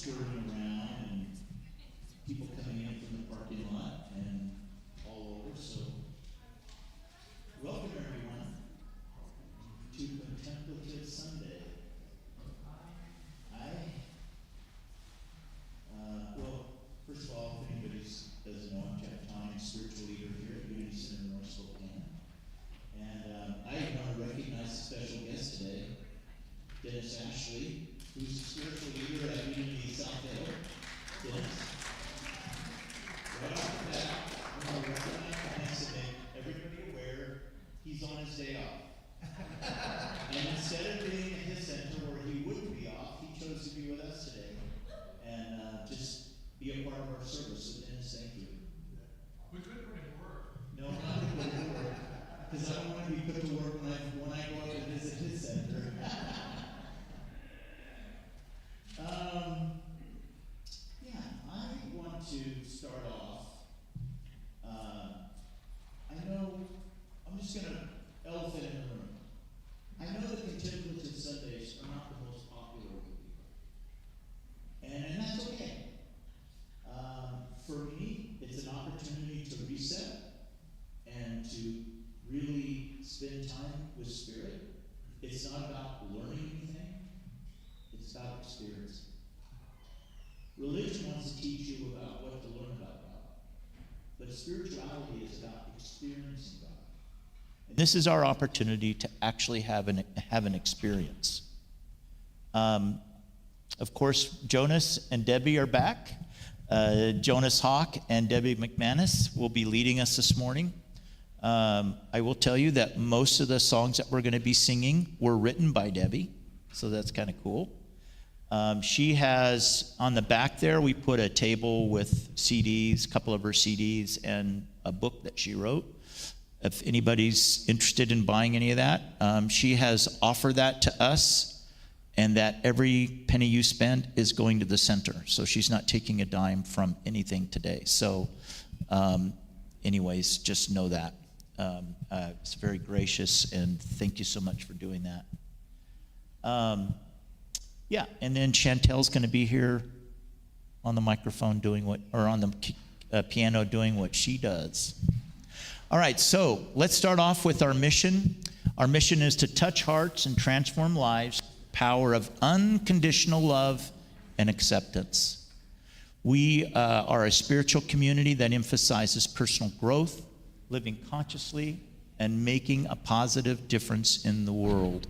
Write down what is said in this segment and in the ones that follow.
skirting around and people coming in from the parking lot and all over. So, welcome everyone to Contemplative Sunday. Well, first of all, if anybody doesn't know, I'm Tawney, spiritual leader here at Unity Center in North Spokane. And I want to recognize a special guest today, Dennis Ashley, who's the spiritual leader at Unity South Hill. Dennis. Right off the bat, I want to recognize Dennis and make everybody aware he's on his day off. And instead of being at his center where he wouldn't be off, he chose to be with us today. And just be a part of our service. So Dennis, thank you. We couldn't put it to work. No, not to put it to work. Because I don't want to be put to work when I go up and visit his center. Yeah, I want to start off. I know, I'm just going to elephant in the room. I know that contemplative Sundays are not the most popular with people. And that's okay. For me, it's an opportunity to reset and to really spend time with Spirit. It's not about learning anything. It's about experience. Religion wants to teach you about what to learn about God. But spirituality is about experiencing God. And this is our opportunity to actually have an experience. Of course, Jonas and Debbie are back. Jonas Hawk and Debbie McManus will be leading us this morning. I will tell you that most of the songs that we're going to be singing were written by Debbie, so that's kind of cool. She has, on the back there, we put a table with CDs, a couple of her CDs, and a book that she wrote. If anybody's interested in buying any of that, she has offered that to us, and that every penny you spend is going to the center. So she's not taking a dime from anything today. So anyways, just know that. It's very gracious, and thank you so much for doing that. Yeah, and then Chantel's going to be here on the microphone on the piano doing what she does. All right, so let's start off with our mission. Our mission is to touch hearts and transform lives, power of unconditional love and acceptance. We are a spiritual community that emphasizes personal growth, living consciously, and making a positive difference in the world.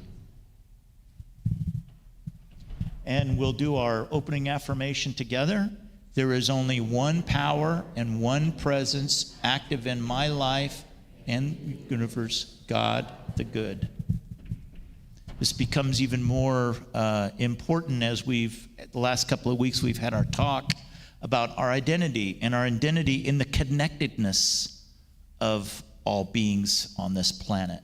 And we'll do our opening affirmation together. There is only one power and one presence active in my life and universe, God the good. This becomes even more important as the last couple of weeks we've had our talk about our identity and our identity in the connectedness of all beings on this planet.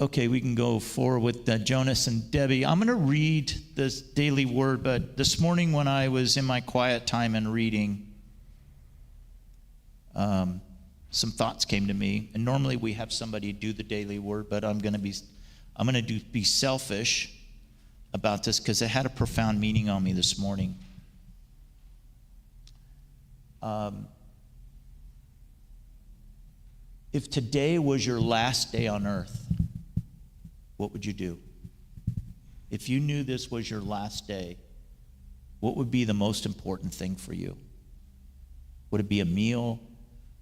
Okay, we can go forward with Jonas and Debbie. I'm going to read this daily word, but this morning when I was in my quiet time and reading, some thoughts came to me. And normally we have somebody do the daily word, but I'm going to be selfish about this because it had a profound meaning on me this morning. If today was your last day on earth, what would you do? If you knew this was your last day, what would be the most important thing for you? Would it be a meal?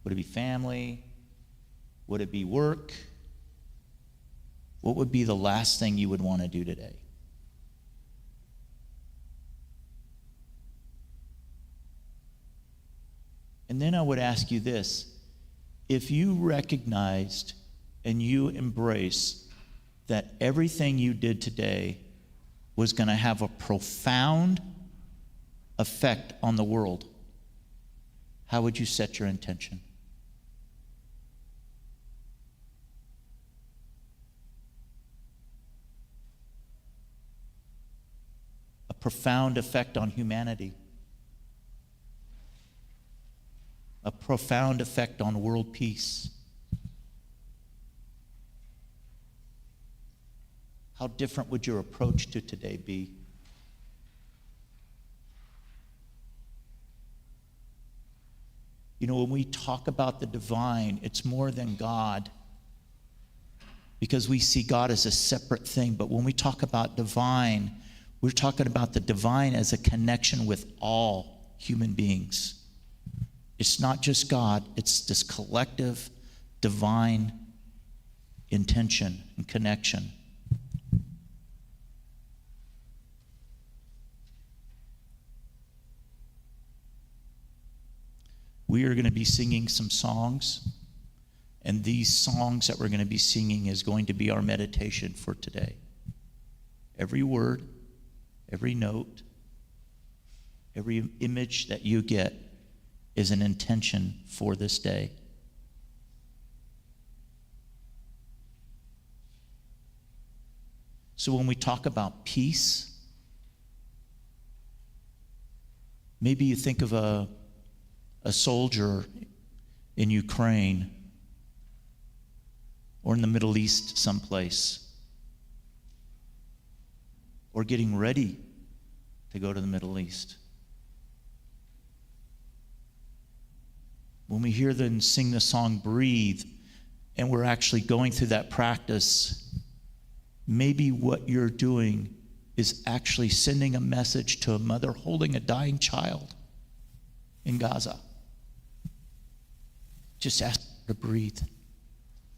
Would it be family? Would it be work? What would be the last thing you would want to do today? And then I would ask you this. If you recognized and you embraced that everything you did today was going to have a profound effect on the world, how would you set your intention? A profound effect on humanity. A profound effect on world peace. How different would your approach to today be? You know, when we talk about the divine, it's more than God, because we see God as a separate thing. But when we talk about divine, we're talking about the divine as a connection with all human beings. It's not just God, it's this collective divine intention and connection. We are going to be singing some songs, and these songs that we're going to be singing is going to be our meditation for today. Every word, every note, every image that you get is an intention for this day. So when we talk about peace, maybe you think of a soldier in Ukraine or in the Middle East someplace, or getting ready to go to the Middle East. When we hear them sing the song Breathe, and we're actually going through that practice, maybe what you're doing is actually sending a message to a mother holding a dying child in Gaza. Just ask her to breathe,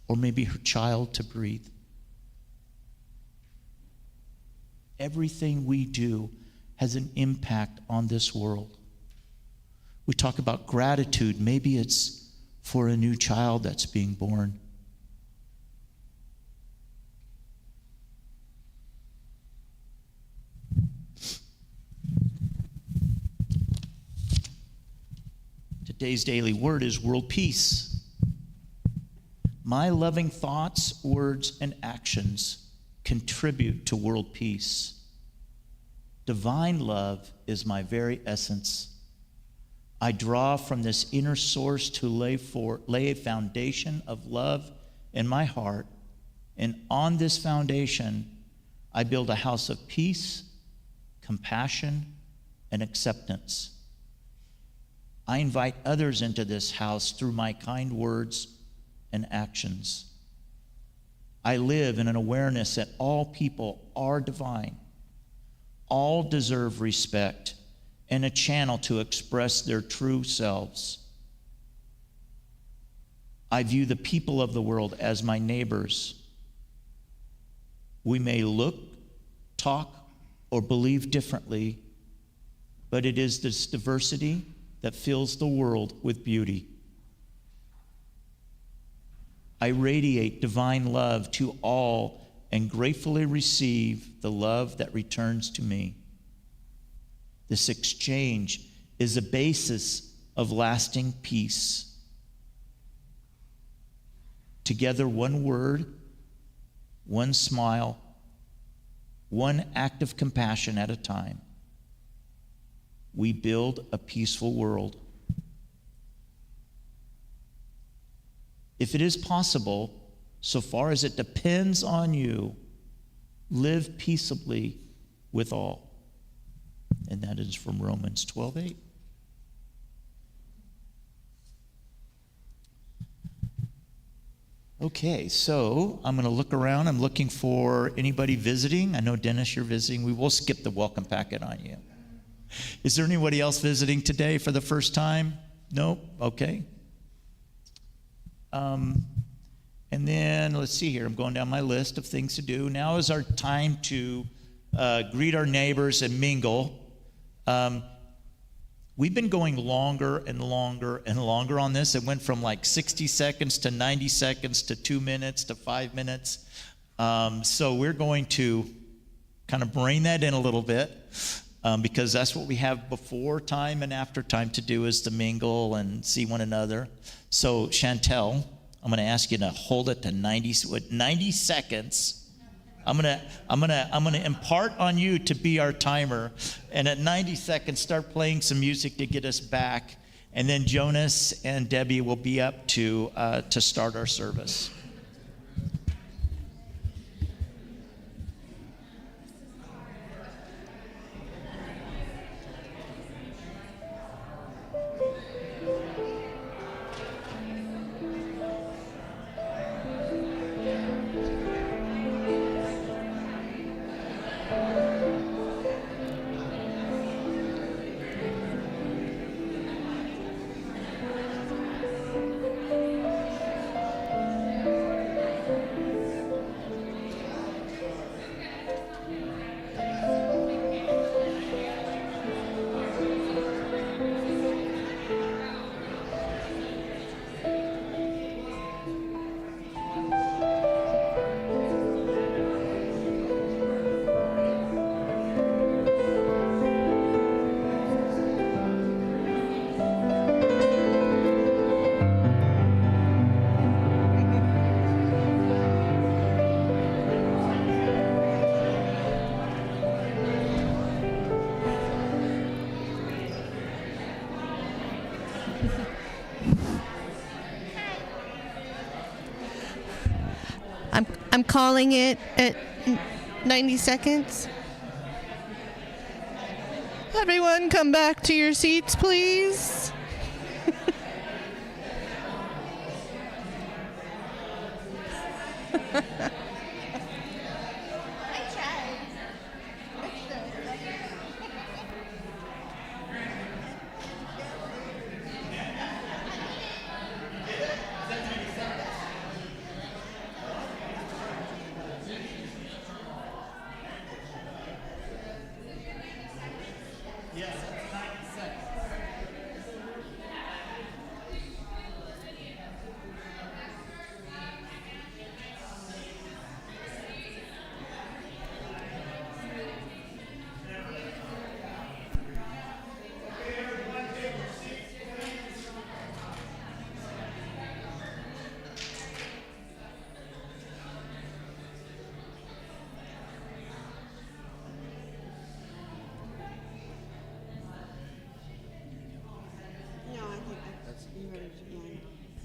or maybe her child to breathe. Everything we do has an impact on this world. We talk about gratitude. Maybe it's for a new child that's being born. Today's daily word is world peace. My loving thoughts, words, and actions contribute to world peace. Divine love is my very essence. I draw from this inner source to lay a foundation of love in my heart, and on this foundation, I build a house of peace, compassion, and acceptance. I invite others into this house through my kind words and actions. I live in an awareness that all people are divine. All deserve respect and a channel to express their true selves. I view the people of the world as my neighbors. We may look, talk, or believe differently, but it is this diversity that fills the world with beauty. I radiate divine love to all and gratefully receive the love that returns to me. This exchange is a basis of lasting peace. Together, one word, one smile, one act of compassion at a time, we build a peaceful world. If it is possible, so far as it depends on you, live peaceably with all. And that is from Romans 12:8. Okay, so I'm going to look around. I'm looking for anybody visiting. I know, Dennis, you're visiting. We will skip the welcome packet on you. Is there anybody else visiting today for the first time? No? Okay. And then, let's see here. I'm going down my list of things to do. Now is our time to greet our neighbors and mingle. We've been going longer and longer and longer on this. It went from like 60 seconds to 90 seconds to 2 minutes to 5 minutes. So we're going to kind of bring that in a little bit because that's what we have before time and after time to do, is to mingle and see one another. So Chantel, I'm going to ask you to hold it to 90 seconds. I'm gonna impart on you to be our timer, and at 90 seconds, start playing some music to get us back, and then Jonas and Debbie will be up to start our service. I'm calling it at 90 seconds. Everyone come back to your seats, please.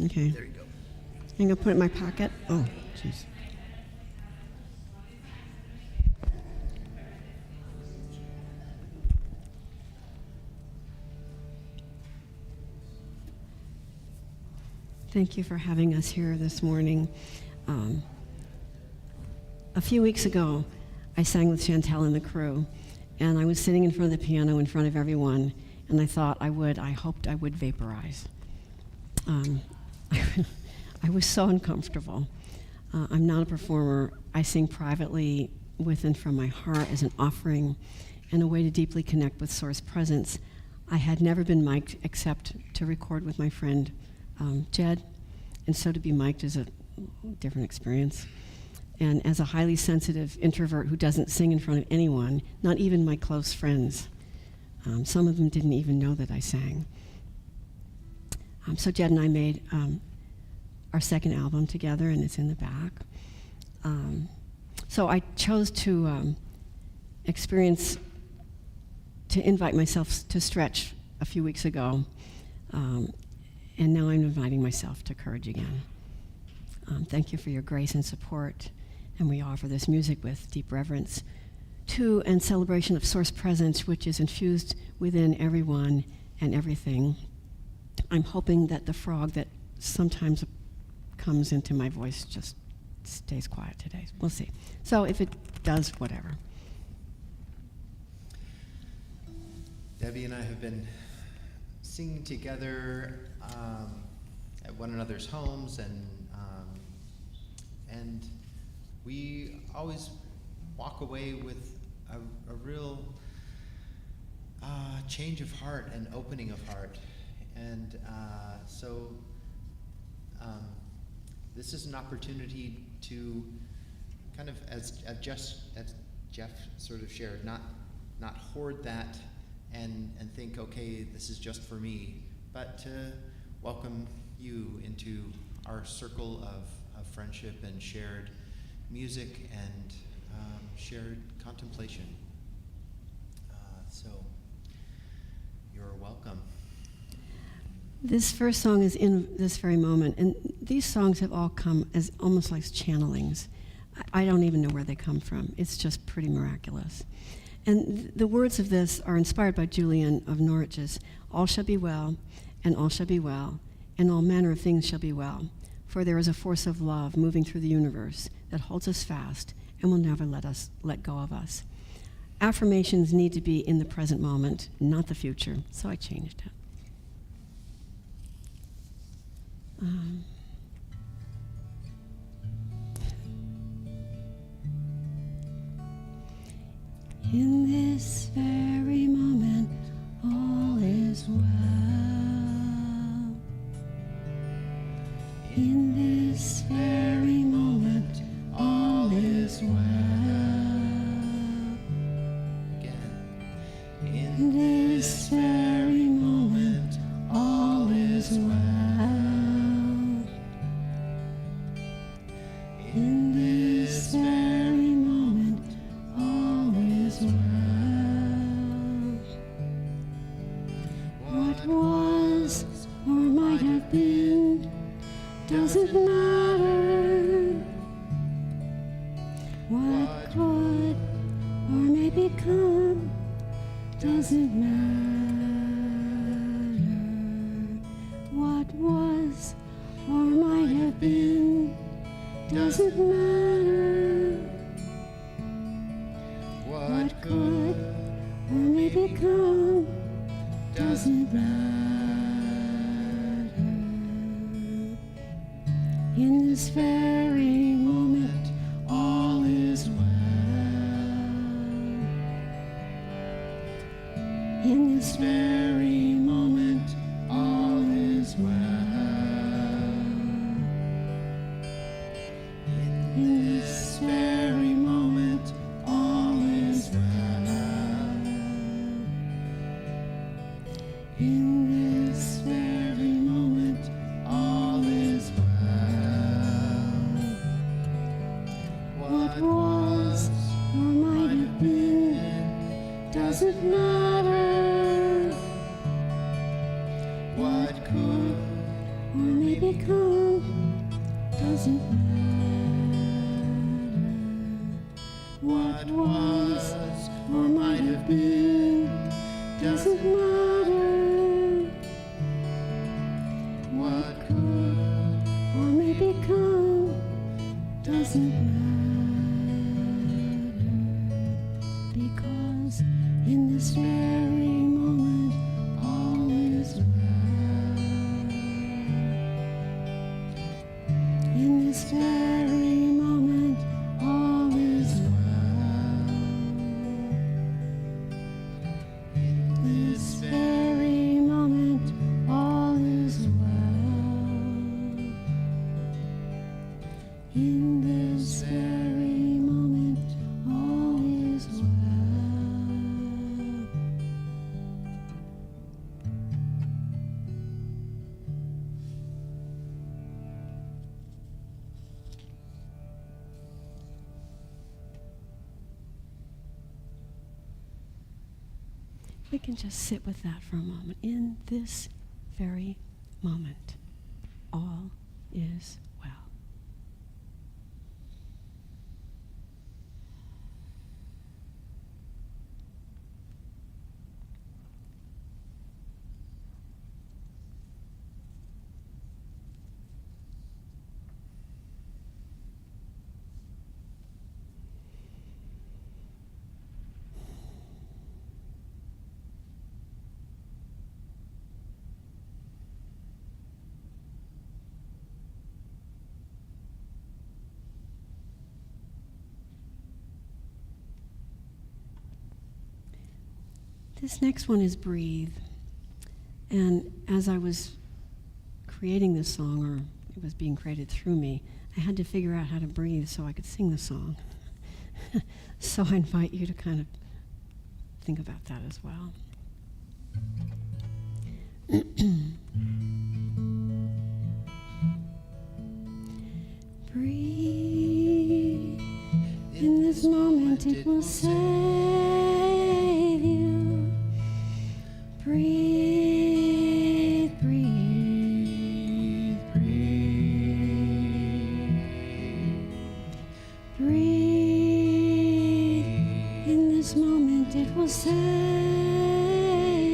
Okay. There you go. I'm going to put it in my pocket. Oh, jeez. Thank you for having us here this morning. A few weeks ago, I sang with Chantel and the crew, and I was sitting in front of the piano in front of everyone, and I hoped I would vaporize. I was so uncomfortable. I'm not a performer. I sing privately with and from my heart as an offering and a way to deeply connect with Source Presence. I had never been mic'd except to record with my friend Jed, and so to be mic'd is a different experience. And as a highly sensitive introvert who doesn't sing in front of anyone, not even my close friends, some of them didn't even know that I sang. So Jed and I made our second album together, and it's in the back. So I chose to invite myself to stretch a few weeks ago, and now I'm inviting myself to courage again. Thank you for your grace and support, and we offer this music with deep reverence to and celebration of Source Presence, which is infused within everyone and everything. I'm hoping that the frog that sometimes comes into my voice just stays quiet today. We'll see. So if it does, whatever. Debbie and I have been singing together at one another's homes, and we always walk away with a real change of heart and opening of heart. And so this is an opportunity to kind of, as Jeff sort of shared, not hoard that and think, okay, this is just for me, but to welcome you into our circle of friendship and shared music and shared contemplation. So you're welcome. This first song is in this very moment, and these songs have all come as almost like channelings. I don't even know where they come from. It's just pretty miraculous. And the words of this are inspired by Julian of Norwich's, "All shall be well, and all shall be well, and all manner of things shall be well. For there is a force of love moving through the universe that holds us fast and will never let go of us." Affirmations need to be in the present moment, not the future, so I changed it. In this very moment, all is well. In this very moment, all is well. Again. In this very moment, all is well. In this very moment, all is well. What was or might have been doesn't matter. doesn't matter what was or might have been, doesn't matter what could or may become, doesn't matter. In this very moment, all is well. In this very moment, all is well. In this very moment, all is well. In this very moment, all is well. What was or might have been, doesn't matter. What could or may become, doesn't matter. What was or might have been, doesn't matter. What could or may become, doesn't matter. Because in this very moment, all is well. In this very moment, all is well. In this very moment, all is well. In this very moment, all is well. We can just sit with that for a moment. In this very moment, all is well. This next one is Breathe. And as I was creating this song, or it was being created through me, I had to figure out how to breathe so I could sing the song. So I invite you to kind of think about that as well. Breathe. In this moment it will save you. Breathe, breathe, breathe. Breathe. In this moment it will save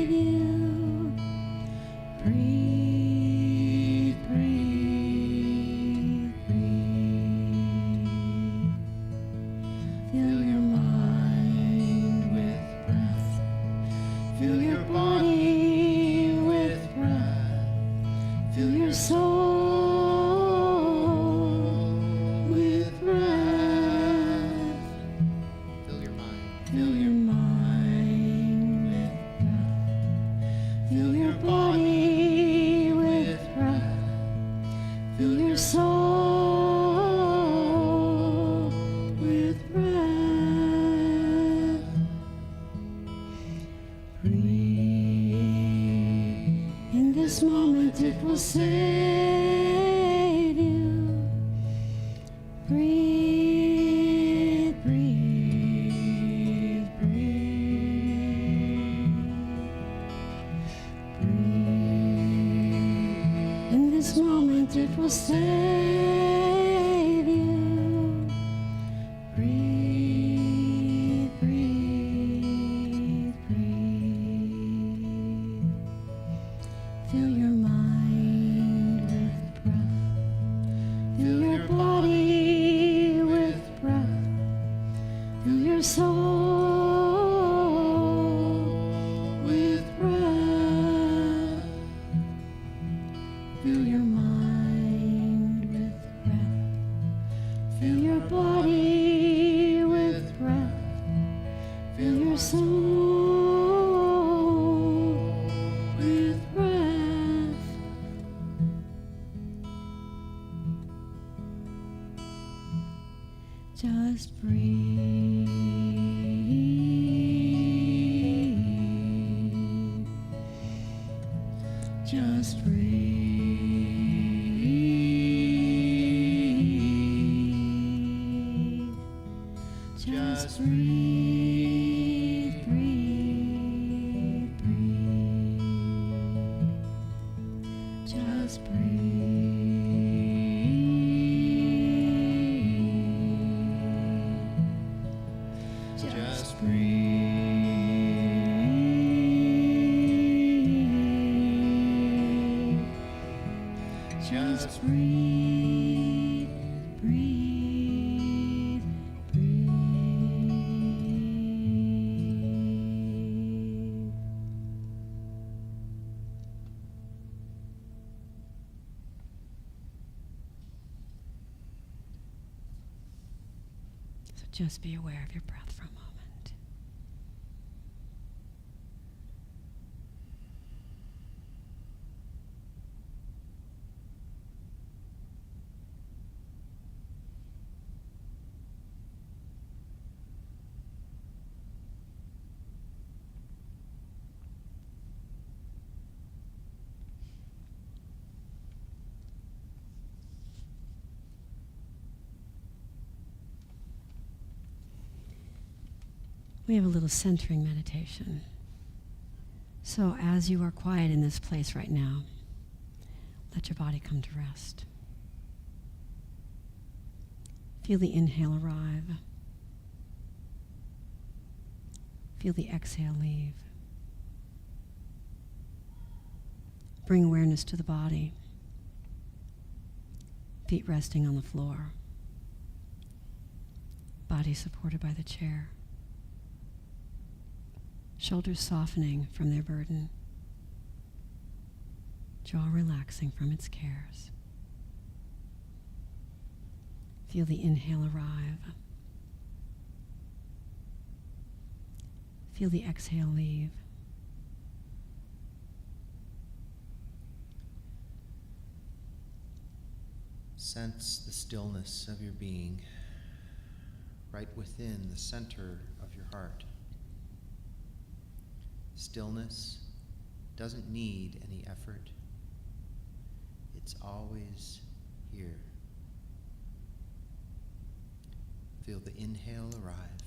you. Breathe, breathe, breathe. Fill your mind with breath. Fill your body with breath. Fill your soul with breath. Fill your mind. Fill your mind with breath. Fill your body with breath. Fill your soul with breath. Breathe. In this moment it will save you. Breathe, breathe, breathe. Breathe. In this moment it will save you. Breathe, breathe, breathe. with breath. Just breathe. Just breathe. Just breathe, breathe, breathe. Just breathe. Just breathe. Just breathe, breathe, breathe. So just be aware of your breath for a moment. We have a little centering meditation. So as you are quiet in this place right now, let your body come to rest. Feel the inhale arrive. Feel the exhale leave. Bring awareness to the body. Feet resting on the floor. Body supported by the chair. Shoulders softening from their burden. Jaw relaxing from its cares. Feel the inhale arrive. Feel the exhale leave. Sense the stillness of your being right within the center of your heart. Stillness doesn't need any effort. It's always here. Feel the inhale arrive.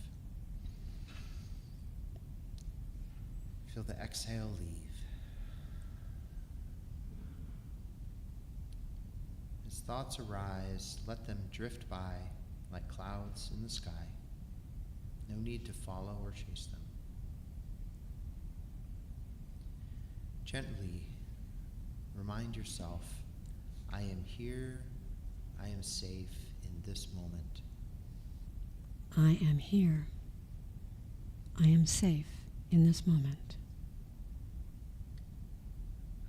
Feel the exhale leave. As thoughts arise, let them drift by like clouds in the sky. No need to follow or chase them. Gently remind yourself, I am here, I am safe in this moment. I am here. I am safe in this moment.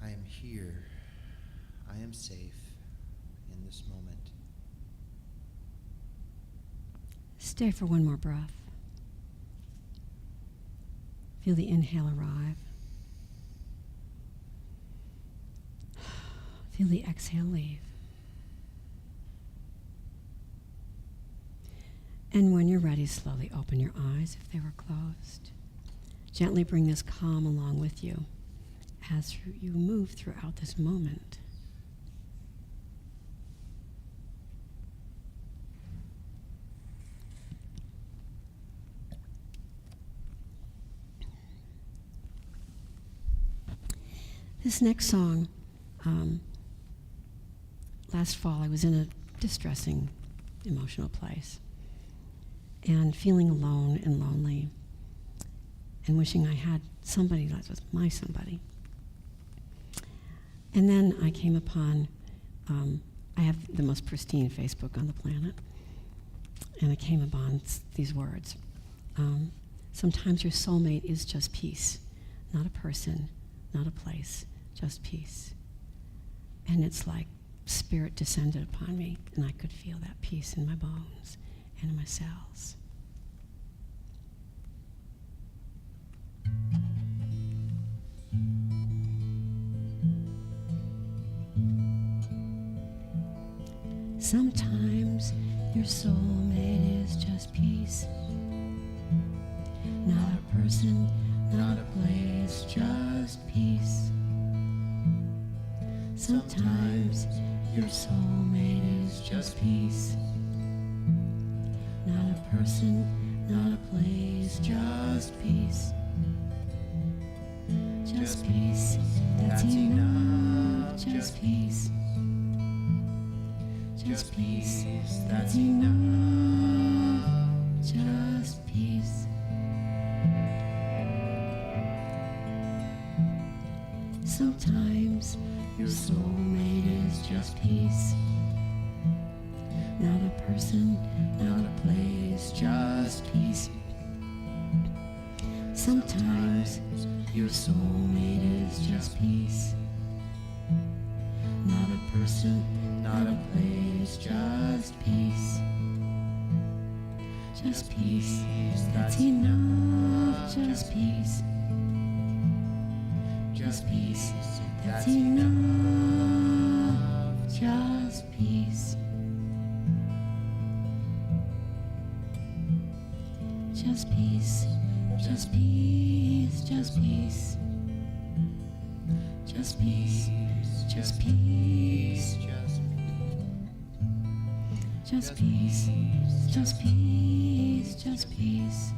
I am here, I am safe in this moment. Stay for one more breath. Feel the inhale arrive. Feel the exhale leave. And when you're ready, slowly open your eyes if they were closed. Gently bring this calm along with you as you move throughout this moment. This next song, last fall I was in a distressing emotional place and feeling alone and lonely and wishing I had somebody that was my somebody. And then I came upon, I have the most pristine Facebook on the planet, and I came upon these words. Sometimes your soulmate is just peace, not a person, not a place, just peace. And it's like spirit descended upon me, and I could feel that peace in my bones and in my cells. Sometimes your soulmate is just peace. Not a person, not a place, just peace. Sometimes your soulmate is just peace. Not a person, not a place, just peace. Just peace, that's enough, just peace. Just peace, that's enough, just peace. Sometimes your soulmate is just peace. Not a person, not a place, just peace. Sometimes your soulmate is just peace. Not a person, not a place, just peace. Just peace, that's enough, just peace. Just peace, that's enough, just peace. Just peace, just peace, just peace. Just peace, just peace. Just peace, just peace, just peace.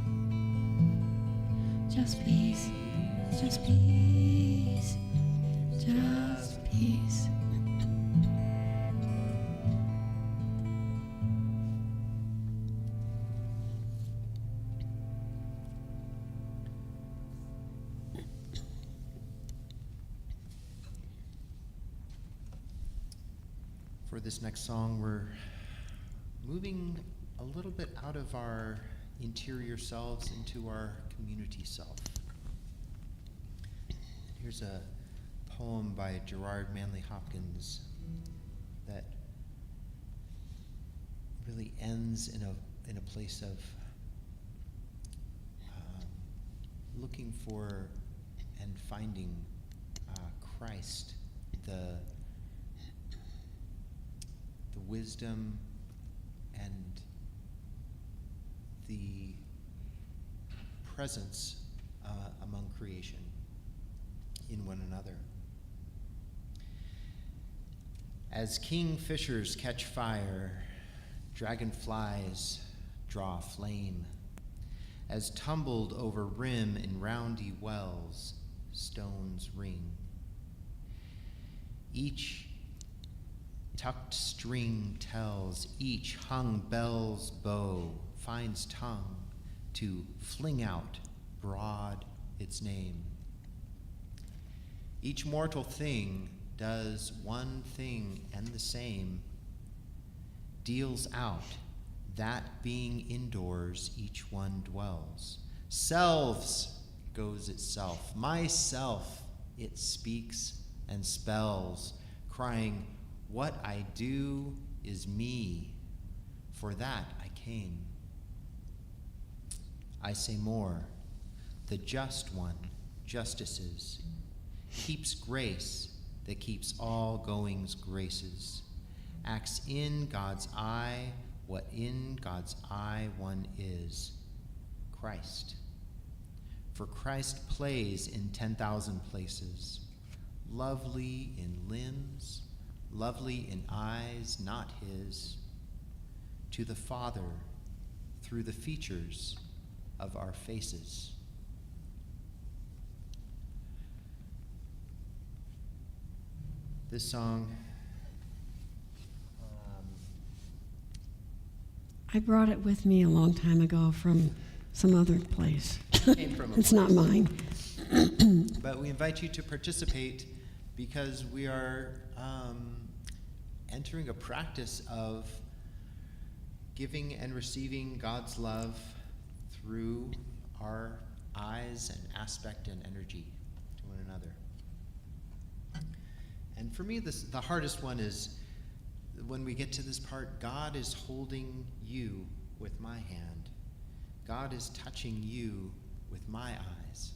Just peace, just peace, just peace. For this next song, we're moving a little bit out of our interior selves into our community self. Here's a poem by Gerard Manley Hopkins that really ends in a place of looking for and finding Christ, the wisdom and the presence among creation in one another. As kingfishers catch fire, dragonflies draw flame. As tumbled over rim in roundy wells, stones ring. Each tucked string tells, each hung bell's bow finds tongue to fling out broad its name. Each mortal thing does one thing and the same, deals out that being indoors each one dwells. Selves goes itself, myself it speaks and spells, crying, what I do is me, for that I came. I say more, the just one, justices, keeps grace that keeps all goings graces, acts in God's eye what in God's eye one is, Christ. For Christ plays in 10,000 places, lovely in limbs, lovely in eyes not his, to the Father through the features of our faces. This song, I brought it with me a long time ago from some other place. came from a It's not place. mine. But we invite you to participate because we are entering a practice of giving and receiving God's love through our eyes and aspect and energy to one another. And for me, the hardest one is when we get to this part, God is holding you with my hand. God is touching you with my eyes.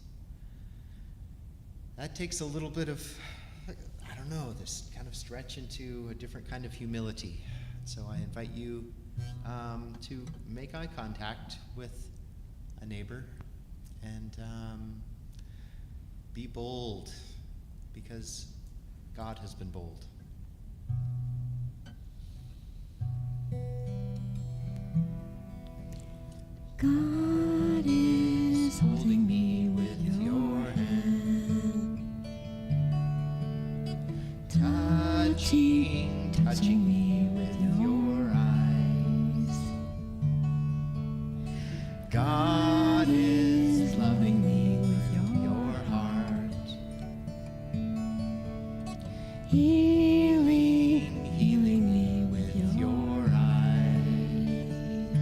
That takes a little bit of, I don't know, this kind of stretch into a different kind of humility So I invite you to make eye contact with a neighbor and be bold, because God has been bold. God is holding me with your hand, touching me with your eyes. God is loving me with your heart, healing me with your eyes.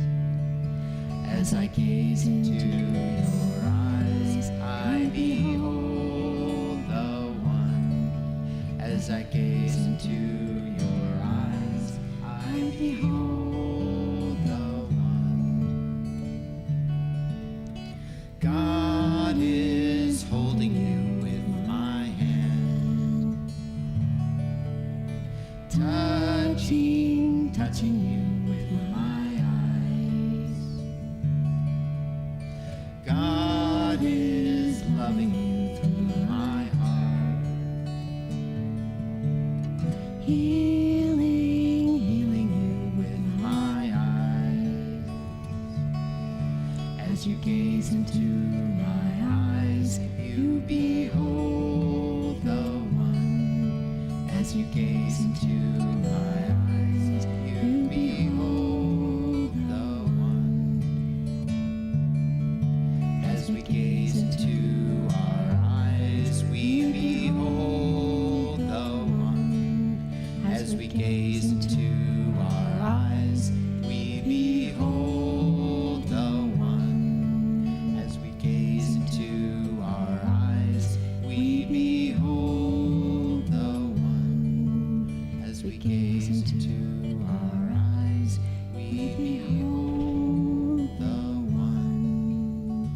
As I gaze into your eyes, I behold the one. As I gaze into your eyes, I behold the one. God is holding you with my hand, touching you with my eyes. God is loving you through my heart, healing you with my eyes. As you gaze into my eyes, you behold the one. As you gaze into my eyes, you behold the one. As we gaze into our eyes, we behold the one. As we gaze into our eyes, we behold the one. As we gaze into our eyes, we behold the one. As we gaze into our eyes, we behold the one.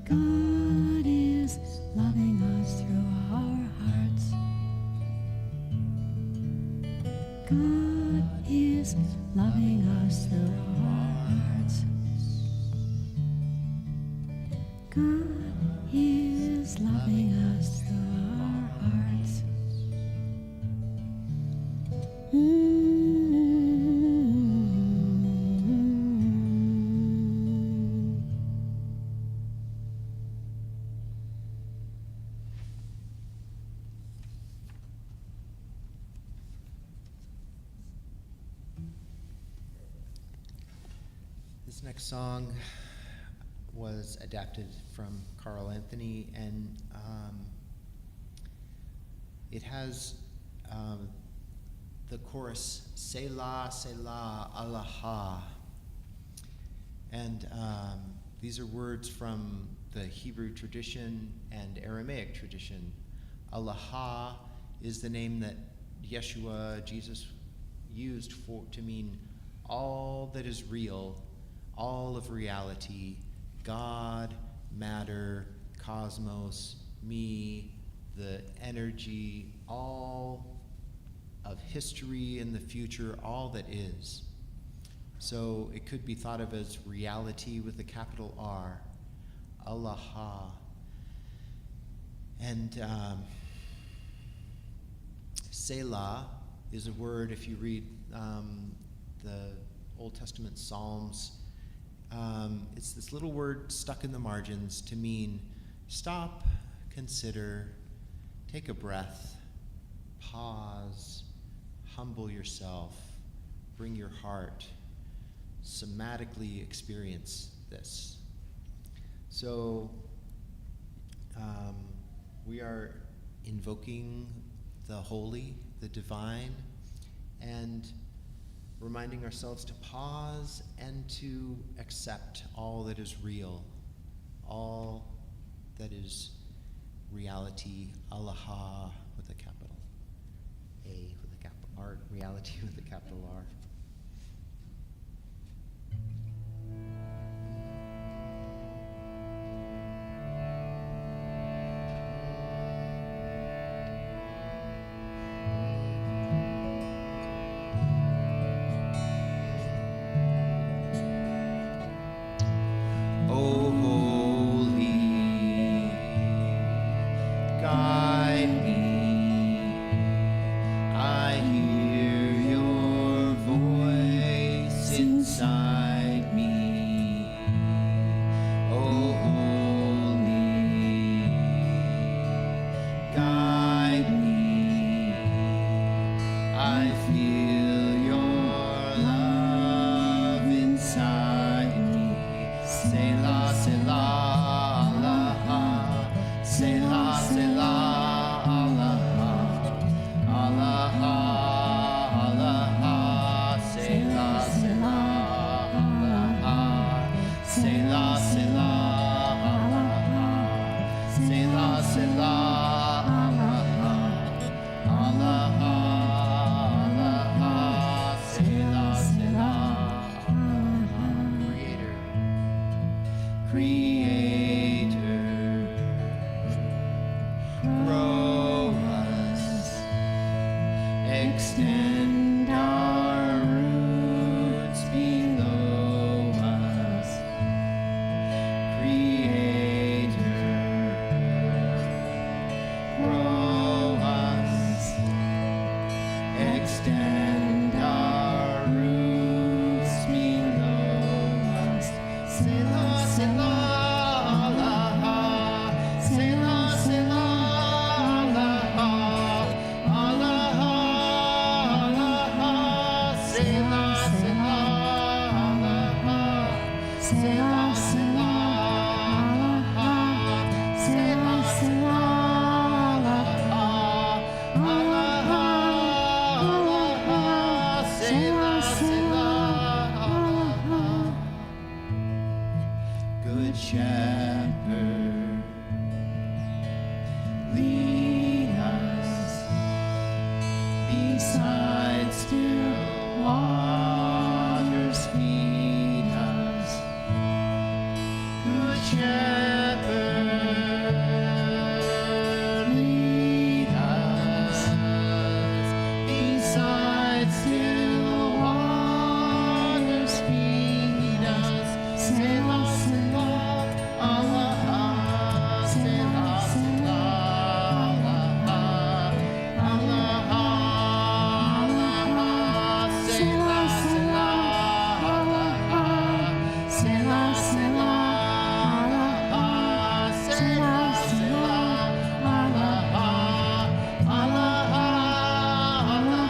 God is loving us through our hearts. God is loving us through our hearts. God is loving us through our hearts. This next song was adapted from Carl Anthony, and it has the chorus, Selah, Selah, Alaha. And these are words from the Hebrew tradition and Aramaic tradition. Alaha is the name that Yeshua, Jesus, used to mean all that is real, all of reality, God, matter, cosmos, me, the energy, all of history and the future, all that is. So it could be thought of as reality with a capital R, Allaha. And Selah is a word, if you read the Old Testament Psalms, it's this little word stuck in the margins to mean stop, consider, take a breath, pause, humble yourself, bring your heart, somatically experience this. So we are invoking the holy, the divine, and reminding ourselves to pause and to accept all that is real, all that is reality, Allaha with a capital A with a capital R, reality with a capital R. Extend our roots below us, Creator. Grow us, extend our roots below us. Selah, Selah, Allah, Selah, Selah, Allah, Allah. Good Shepherd, lead us beside still waters, feed us. Good Shepherd, lead us beside still waters, feed us. Selah, Selah, Allah, Selah, Selah, Allah, Allah, Selah, Selah, Allah, Selah, Selah, Allah, Selah, Selah, Allah, Allah,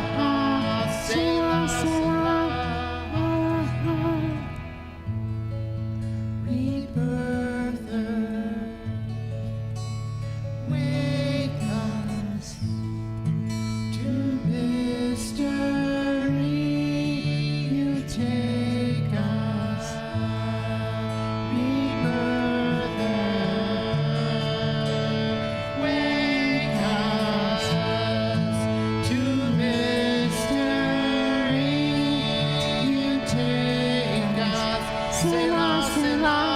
Selah, Selah, Allah. Rebirther, wake us to mystery. You take us, Rebirther, wake us to mystery. You take us, Selah, Selah.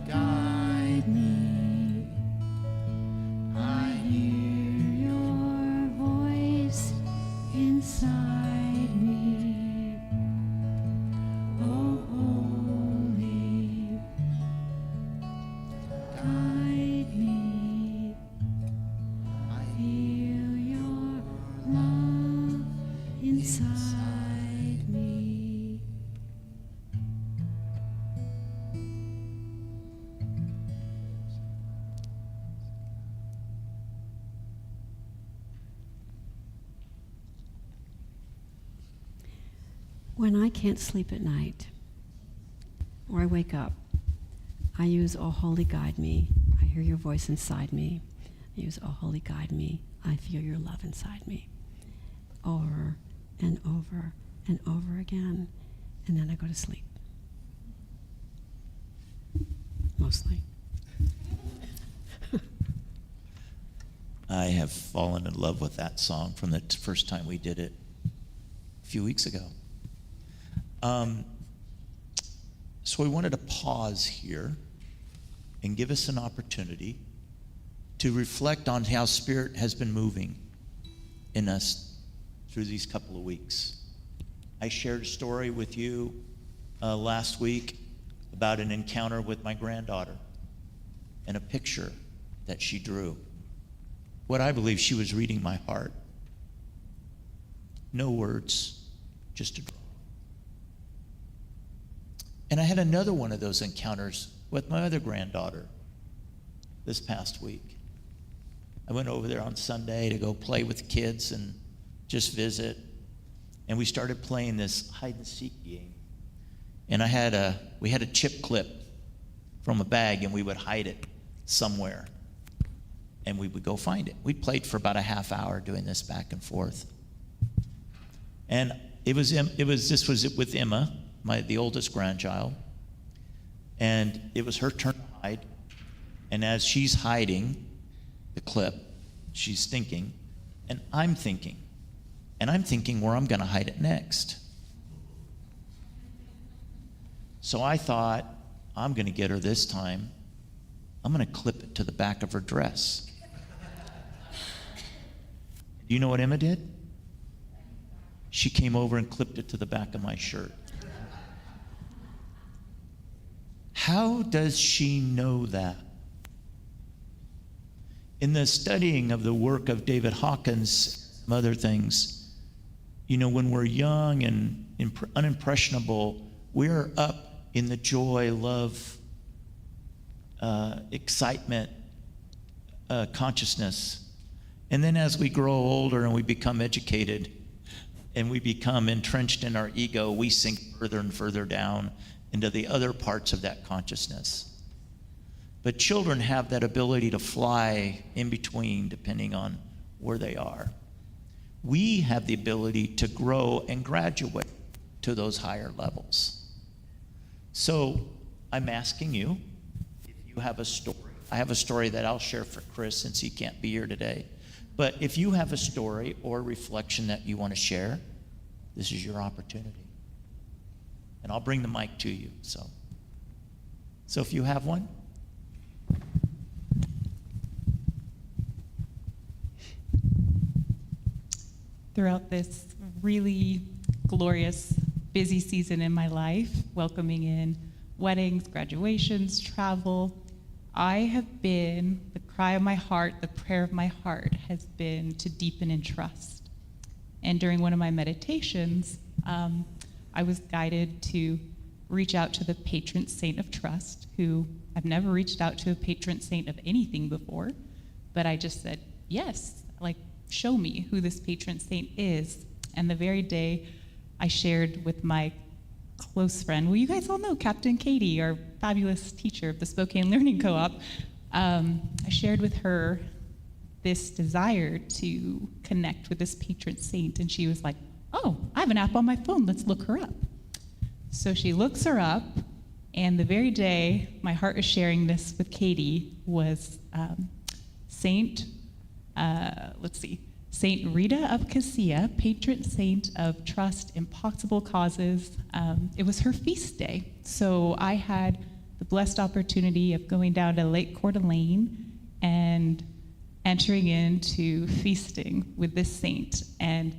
Guide me, I hear your voice inside me. Oh, holy, guide me, I feel your love inside me. When I can't sleep at night, or I wake up, I use "Oh Holy Guide Me." I hear your voice inside me. I use "Oh Holy Guide Me." I feel your love inside me. Over and over and over again, and then I go to sleep. Mostly. I have fallen in love with that song from the first time we did it a few weeks ago. So we wanted to pause here and give us an opportunity to reflect on how Spirit has been moving in us through these couple of weeks. I shared a story with you last week about an encounter with my granddaughter and a picture that she drew. What I believe she was reading my heart. No words, just a drawing. And I had another one of those encounters with my other granddaughter this past week. I went over there on Sunday to go play with the kids and just visit. And we started playing this hide and seek game. And we had a chip clip from a bag, and we would hide it somewhere. And we would go find it. We played for about a half hour doing this back and forth. And this was with Emma, the oldest grandchild. And it was her turn to hide. And as she's hiding the clip, she's thinking, and I'm thinking. And I'm thinking where I'm going to hide it next. So I thought, I'm going to get her this time. I'm going to clip it to the back of her dress. Do you know what Emma did? She came over and clipped it to the back of my shirt. How does she know that? In the studying of the work of David Hawkins, some other things, when we're young and unimpressionable, we're up in the joy, love, excitement, consciousness. And then as we grow older and we become educated and we become entrenched in our ego, we sink further and further down into the other parts of that consciousness. But children have that ability to fly in between depending on where they are. We have the ability to grow and graduate to those higher levels. So I'm asking you, if you have a story. I have a story that I'll share for Chris since he can't be here today. But if you have a story or reflection that you want to share, this is your opportunity. And I'll bring the mic to you. So if you have one. Throughout this really glorious, busy season in my life, welcoming in weddings, graduations, travel, I have been, the cry of my heart, the prayer of my heart has been to deepen in trust. And during one of my meditations, I was guided to reach out to the patron saint of trust, who I've never reached out to a patron saint of anything before, but I just said, yes, show me who this patron saint is. And the very day I shared with my close friend, well, you guys all know Captain Katie, our fabulous teacher of the Spokane Learning Co-op. I shared with her this desire to connect with this patron saint, and she was like, oh, I have an app on my phone, let's look her up. So she looks her up, and the very day my heart is sharing this with Katie was Saint Rita of Cassia, patron saint of trust, impossible causes. It was her feast day. So I had the blessed opportunity of going down to Lake Coeur d'Alene and entering into feasting with this saint. And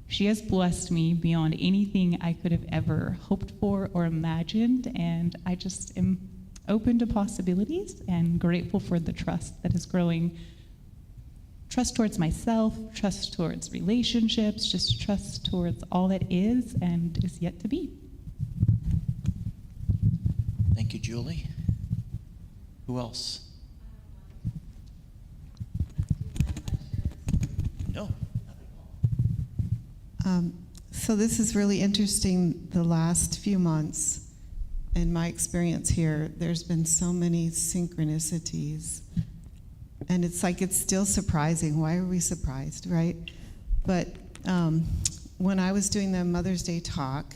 she has blessed me beyond anything I could have ever hoped for or imagined. And I just am open to possibilities and grateful for the trust that is growing. Trust towards myself, trust towards relationships, just trust towards all that is and is yet to be. Thank you, Julie. Who else? No. So this is really interesting. The last few months, in my experience here, there's been so many synchronicities. And it's still surprising. Why are we surprised, right? But when I was doing the Mother's Day talk,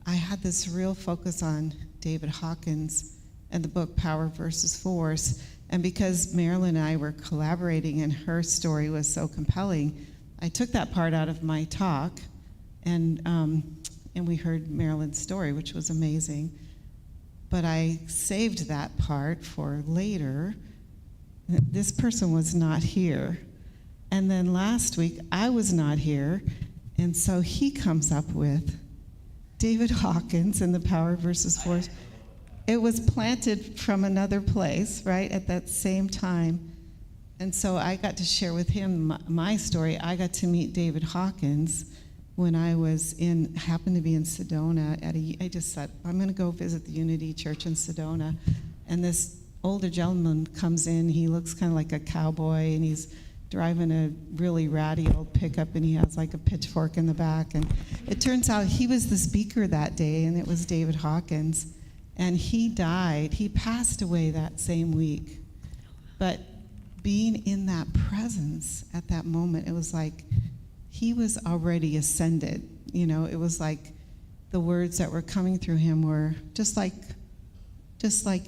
I had this real focus on David Hawkins and the book Power versus Force. And because Marilyn and I were collaborating and her story was so compelling, I took that part out of my talk, and we heard Marilyn's story, which was amazing. But I saved that part for later. This person was not here. And then last week, I was not here, and so he comes up with David Hawkins and the Power versus Force. It was planted from another place, right, at that same time. And so I got to share with him my story. I got to meet David Hawkins when I happened to be in Sedona. I just said, I'm going to go visit the Unity Church in Sedona. and this older gentleman comes in. He looks kind of like a cowboy, and he's driving a really ratty old pickup, and he has like a pitchfork in the back. And it turns out he was the speaker that day, and it was David Hawkins. And he died. He passed away that same week. But being in that presence at that moment, it was like he was already ascended. You know, it was like the words that were coming through him were just like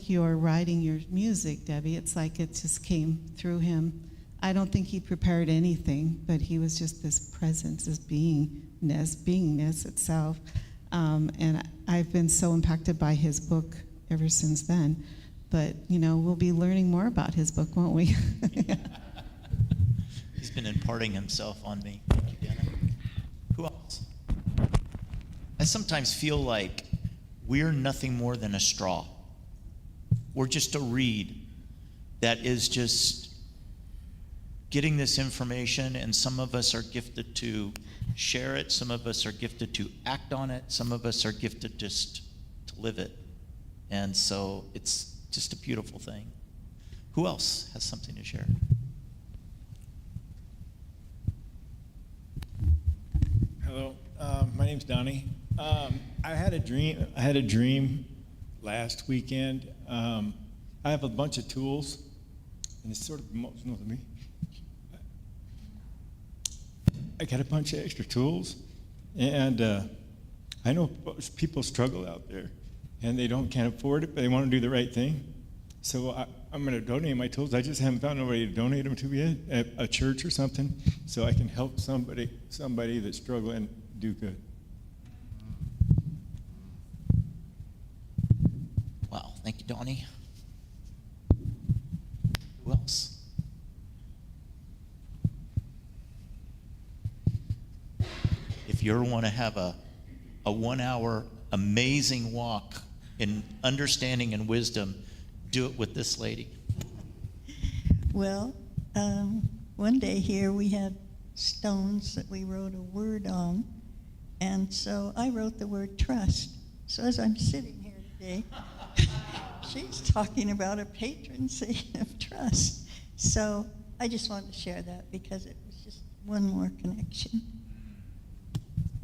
you're writing your music, Debbie. It's like it just came through him. I don't think he prepared anything, but he was just this presence, this beingness itself. And I've been so impacted by his book ever since then. But, you know, we'll be learning more about his book, won't we? He's been imparting himself on me. Thank you, Dana. Who else? I sometimes feel like we're nothing more than a straw. We're just a reed that is just getting this information, and some of us are gifted to share it, some of us are gifted to act on it, some of us are gifted just to live it. And so it's just a beautiful thing. Who else has something to share? Hello, my name's Donnie. I had a dream last weekend. I have a bunch of tools, and it's sort of emotional to me. I got a bunch of extra tools, and I know people struggle out there, and they can't afford it, but they want to do the right thing. So I'm going to donate my tools. I just haven't found nobody to donate them to yet, at a church or something, so I can help somebody that's struggling and do good. Wow, thank you, Donnie. Who else? If you want to have a 1 hour amazing walk in understanding and wisdom, do it with this lady. Well, one day here we had stones that we wrote a word on, and so I wrote the word trust. So as I'm sitting here today, she's talking about a patron saint of trust. So I just wanted to share that because it was just one more connection.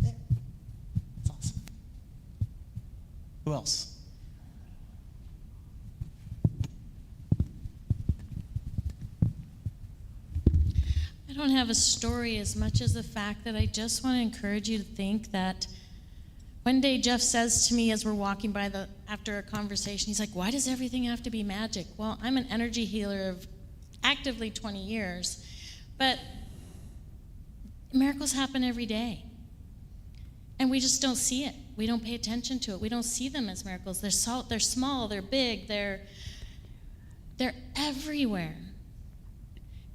There. That's awesome. Who else? I don't have a story as much as the fact that I just want to encourage you to think that one day Jeff says to me as we're walking by after a conversation, he's like, why does everything have to be magic? Well, I'm an energy healer of actively 20 years, but miracles happen every day. And we just don't see it. We don't pay attention to it. We don't see them as miracles. They're small, they're big, they're everywhere.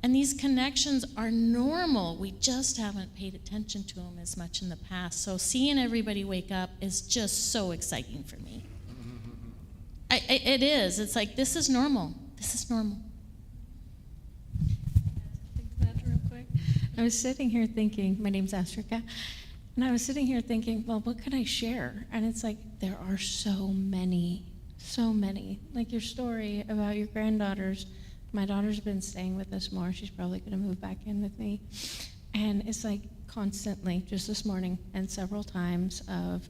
And these connections are normal. We just haven't paid attention to them as much in the past. So seeing everybody wake up is just so exciting for me. It is. It's like, this is normal. This is normal. Think that real quick. I was sitting here thinking, my name's Astrika, and I was sitting here thinking, well, what could I share? And it's like, there are so many. Like your story about your granddaughters. My daughter's been staying with us more. She's probably going to move back in with me. And it's like constantly, just this morning and several times of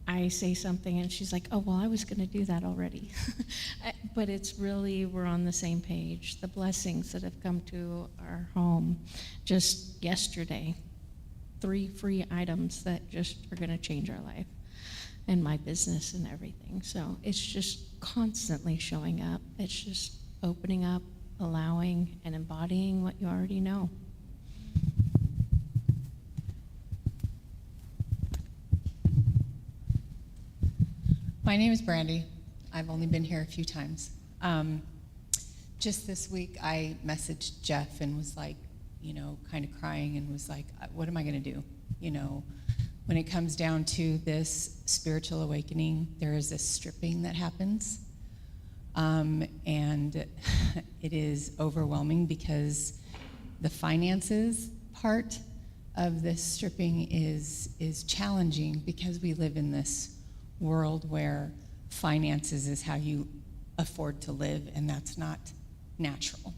I say something and she's like, oh, well, I was going to do that already. But it's really, we're on the same page. The blessings that have come to our home just yesterday, 3 free items that just are going to change our life and my business and everything. So it's just constantly showing up. It's just opening up, allowing, and embodying what you already know. My name is Brandy. I've only been here a few times. Just this week, I messaged Jeff and was like, kind of crying and was like, what am I going to do? When it comes down to this spiritual awakening, there is this stripping that happens. And it is overwhelming because the finances part of this stripping is challenging because we live in this world where finances is how you afford to live, and that's not natural.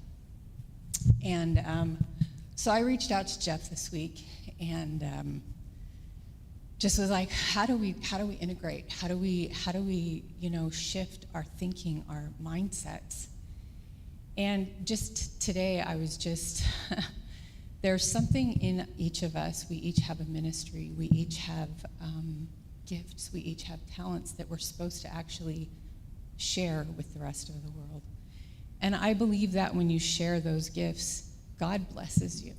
And so I reached out to Jeff this week and just was like, how do we integrate? How do we shift our thinking, our mindsets? And just today, I was just there's something in each of us. We each have a ministry. We each have gifts. We each have talents that we're supposed to actually share with the rest of the world. And I believe that when you share those gifts, God blesses you.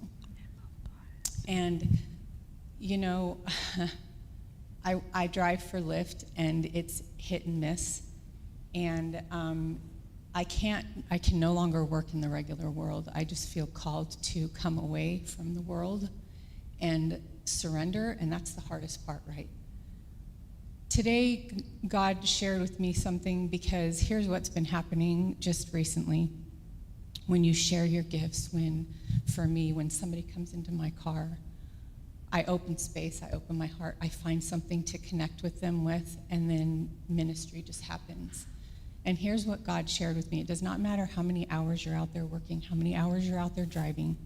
And, I drive for Lyft, and it's hit and miss. And I can no longer work in the regular world. I just feel called to come away from the world and surrender, and that's the hardest part, right? Today, God shared with me something, because here's what's been happening just recently. When you share your gifts, for me, when somebody comes into my car, I open space, I open my heart, I find something to connect with them with, and then ministry just happens. And here's what God shared with me. It does not matter how many hours you're out there working, how many hours you're out there driving.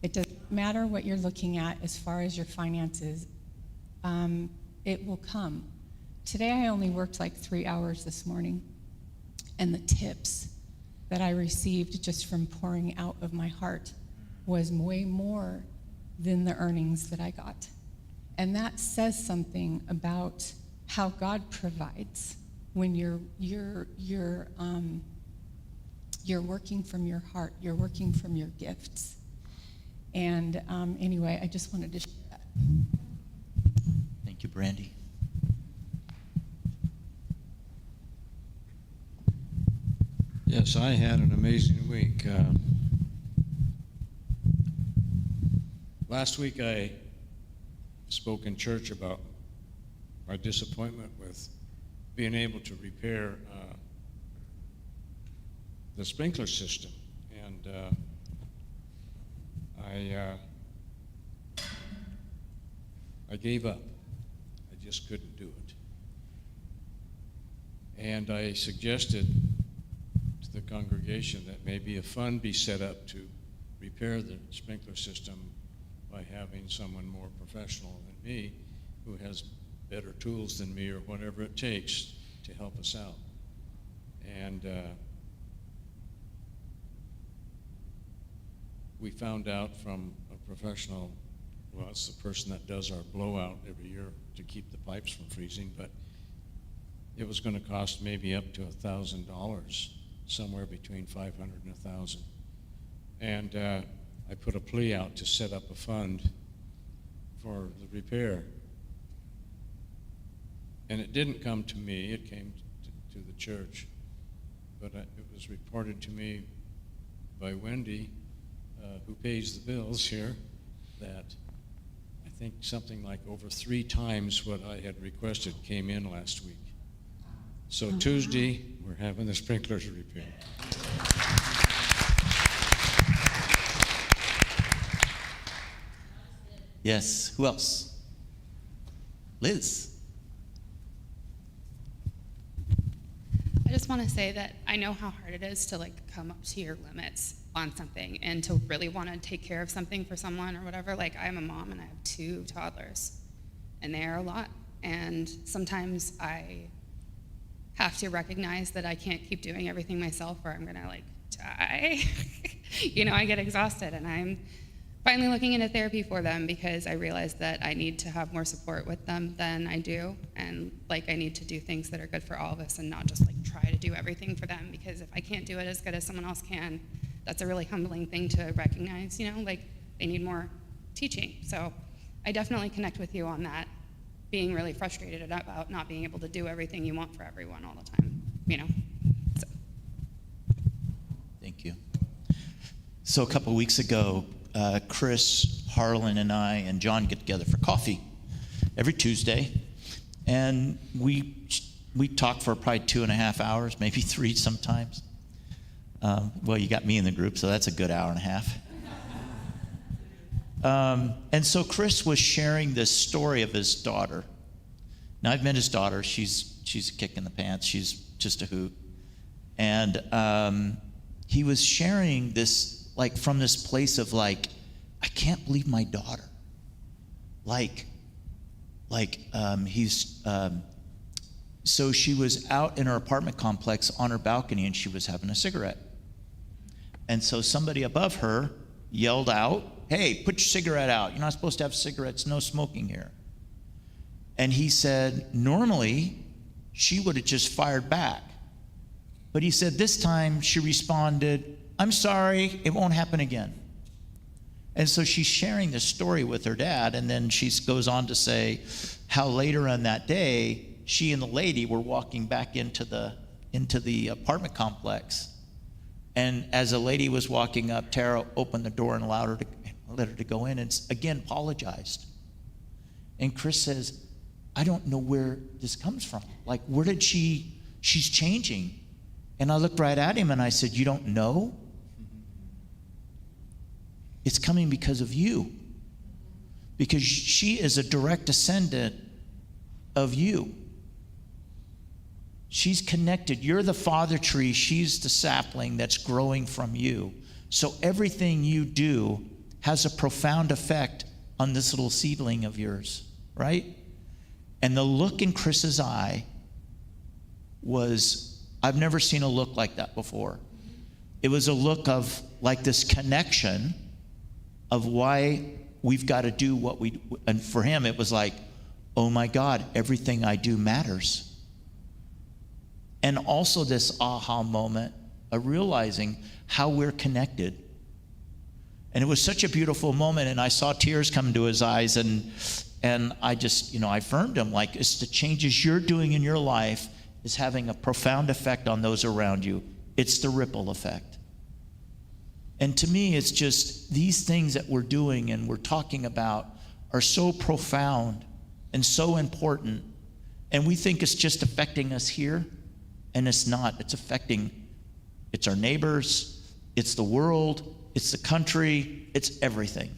It doesn't matter what you're looking at as far as your finances. It will come. Today I only worked like 3 hours this morning, and the tips that I received just from pouring out of my heart was way more than the earnings that I got. And that says something about how God provides when you're working from your heart, you're working from your gifts. And anyway, I just wanted to share that. Thank you, Brandy. Yes, I had an amazing week. Last week I spoke in church about my disappointment with being able to repair the sprinkler system. And I gave up. I just couldn't do it. And I suggested to the congregation that maybe a fund be set up to repair the sprinkler system by having someone more professional than me who has better tools than me or whatever it takes to help us out. And we found out from a professional, well, it's the person that does our blowout every year to keep the pipes from freezing, but it was going to cost maybe up to $1,000, somewhere between $500 and $1,000. And I put a plea out to set up a fund for the repair. And it didn't come to me, it came to the church. But it was reported to me by Wendy, who pays the bills here, that I think something like over 3 times what I had requested came in last week. So Tuesday, we're having the sprinklers repaired. Yes, who else? Liz. I just want to say that I know how hard it is to come up to your limits on something and to really want to take care of something for someone or whatever. I'm a mom and I have 2 toddlers, and they are a lot. And sometimes I have to recognize that I can't keep doing everything myself or I'm gonna die. I get exhausted, and I'm finally looking into therapy for them because I realize that I need to have more support with them than I do, and I need to do things that are good for all of us and not just try to do everything for them, because if I can't do it as good as someone else can, that's a really humbling thing to recognize, they need more teaching. So I definitely connect with you on that, being really frustrated about not being able to do everything you want for everyone all the time, So. Thank you. So a couple weeks ago, Chris, Harlan, and I and John get together for coffee every Tuesday, and we talk for probably 2.5 hours, maybe 3 sometimes. Well, you got me in the group, so that's a good hour and a half. And so Chris was sharing this story of his daughter. Now, I've met his daughter. She's a kick in the pants. She's just a hoot. And he was sharing this, like, from this place of, like, I can't believe my daughter. So she was out in her apartment complex on her balcony, and she was having a cigarette. And so somebody above her yelled out, "Hey, put your cigarette out. You're not supposed to have cigarettes, no smoking here." And he said, normally, she would have just fired back. But he said this time she responded, "I'm sorry, it won't happen again." And so she's sharing this story with her dad, and then she goes on to say how later on that day, she and the lady were walking back into the apartment complex. And as the lady was walking up, Tara opened the door and let her to go in, and again apologized. And Chris says, "I don't know where this comes from. Like, where did she's changing?" And I looked right at him and I said, "You don't know? It's coming because of you. Because she is a direct descendant of you. She's connected. You're the father tree. She's the sapling that's growing from you. So everything you do has a profound effect on this little seedling of yours, right?" And the look in Chris's eye was, I've never seen a look like that before. It was a look of, like, this connection of why we've got to do what we do. And for him, it was like, oh my God, everything I do matters. And also this aha moment of realizing how we're connected. And it was such a beautiful moment, and I saw tears come to his eyes, and I just, I affirmed him, like, it's the changes you're doing in your life is having a profound effect on those around you. It's the ripple effect. And to me, it's just these things that we're doing and we're talking about are so profound and so important. And we think it's just affecting us here, and it's not. It's our neighbors, it's the world, it's the country, it's everything.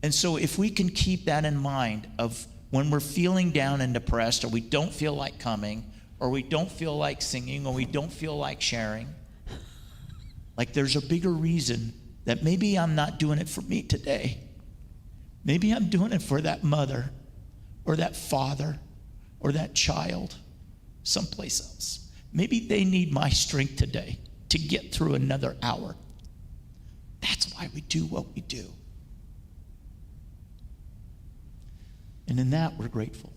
And so if we can keep that in mind of when we're feeling down and depressed, or we don't feel like coming, or we don't feel like singing, or we don't feel like sharing, like there's a bigger reason that maybe I'm not doing it for me today. Maybe I'm doing it for that mother or that father or that child someplace else. Maybe they need my strength today to get through another hour. That's why we do what we do. And in that, we're grateful.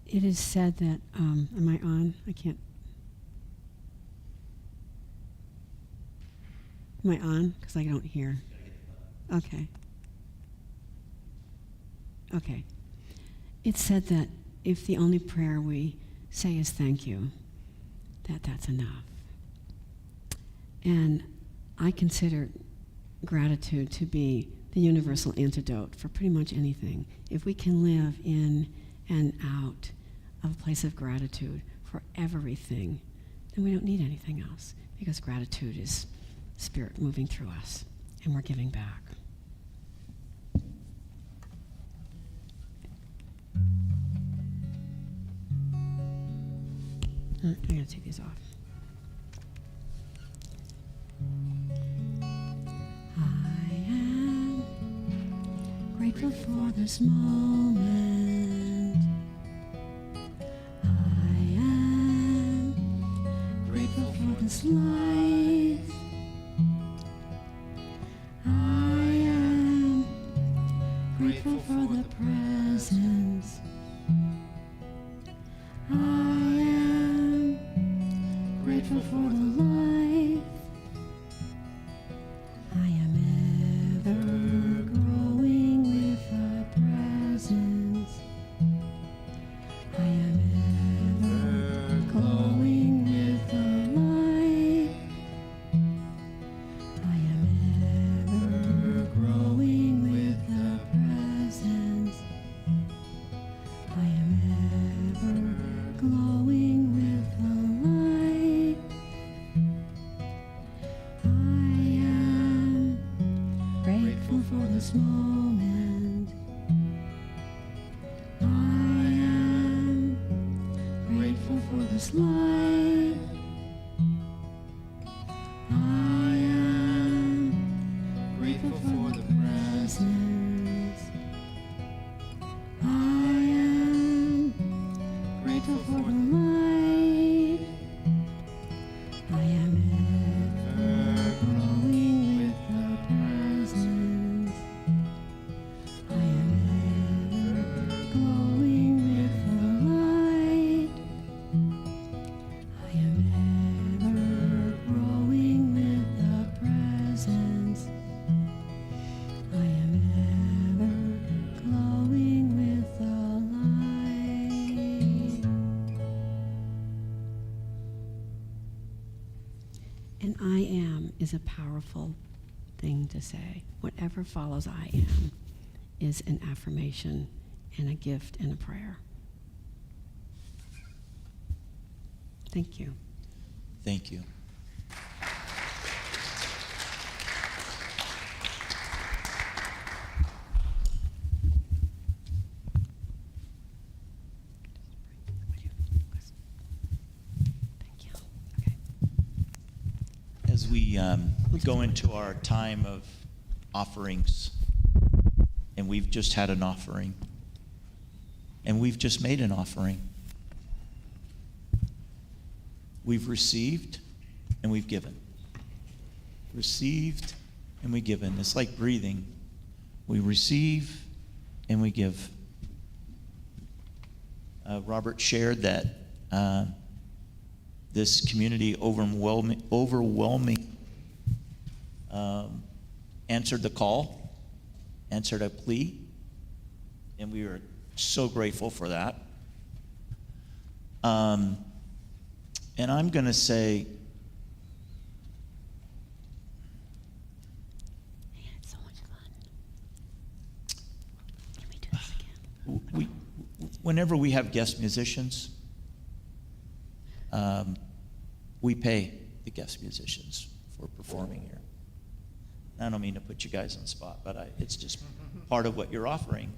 It is said that, am I on? I can't. Am I on? Because I don't hear. Okay. Okay. It's said that if the only prayer we say is thank you, that's enough. And I consider gratitude to be the universal antidote for pretty much anything. If we can live in and out of a place of gratitude for everything, then we don't need anything else, because gratitude is Spirit moving through us, and we're giving back. I gotta take these off. I am grateful for this moment. I am grateful for this life. I am grateful for the presence. I am grateful for the life. I am ever growing with the presence. I am ever glowing with the light. I am ever growing with the presence. I am ever glowing with the light. precious light. I am Grateful for the presence. I am grateful for the light. I am ever growing with the presence. I am ever glowing with the light. I am ever growing with the presence. I am ever glowing with the light. And I am is a powerful thing to say. Whatever follows I am is an affirmation and a gift and a prayer. Thank you. Thank you. Thank you. Okay. As we go into our time of offerings, and we've just had an offering, and we've just made an offering. We've received and we've given. Received and we given. It's like breathing. We receive and we give. Robert shared that this community overwhelming answered the call, answered a plea, and we are so grateful for that. And I'm going to say, Man, it's so much fun. Can we do this again? whenever we have guest musicians, we pay the guest musicians for performing here. I don't mean to put you guys on the spot, but it's just part of what you're offering.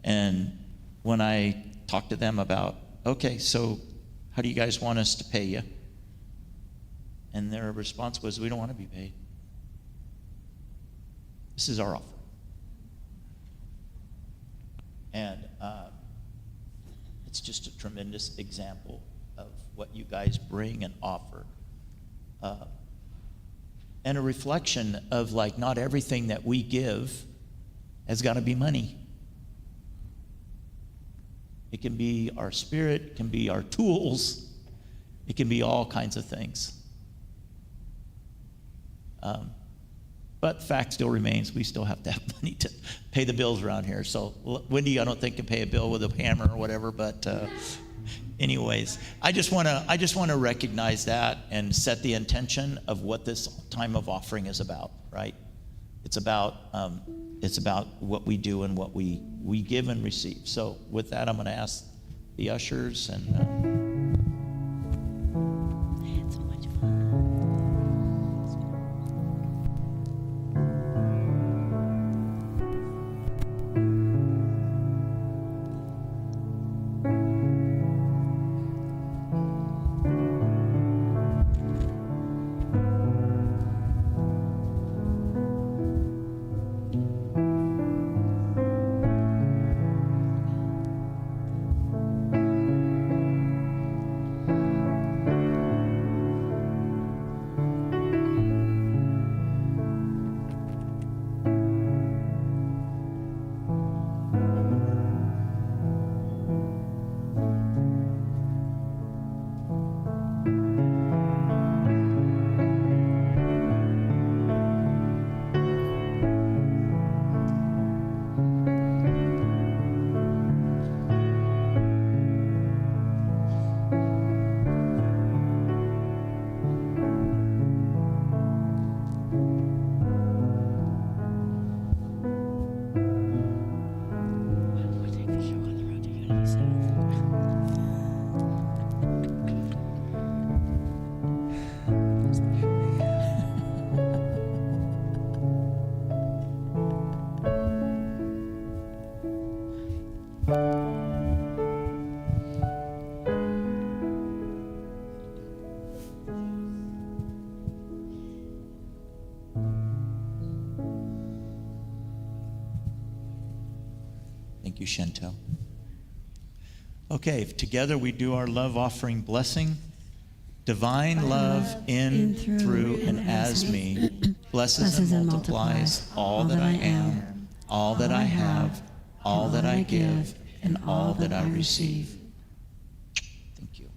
And when I talk to them about, okay, so how do you guys want us to pay you? And their response was, we don't want to be paid. This is our offer. And it's just a tremendous example of what you guys bring and offer. And a reflection of, like, not everything that we give has got to be money. It can be our spirit, it can be our tools, it can be all kinds of things. But the fact still remains, we still have to have money to pay the bills around here. So Wendy, I don't think, can pay a bill with a hammer or whatever, but anyways, I just want to recognize that and set the intention of what this time of offering is about, right? It's about what we do and what we give and receive. So with that, I'm going to ask the ushers and. It's so much fun. Thank you, Chantel. Okay, together we do our love offering blessing. Divine love in, through, and as me blesses and multiplies all that I am, all that I have, all that I give, and all that I receive. Thank you.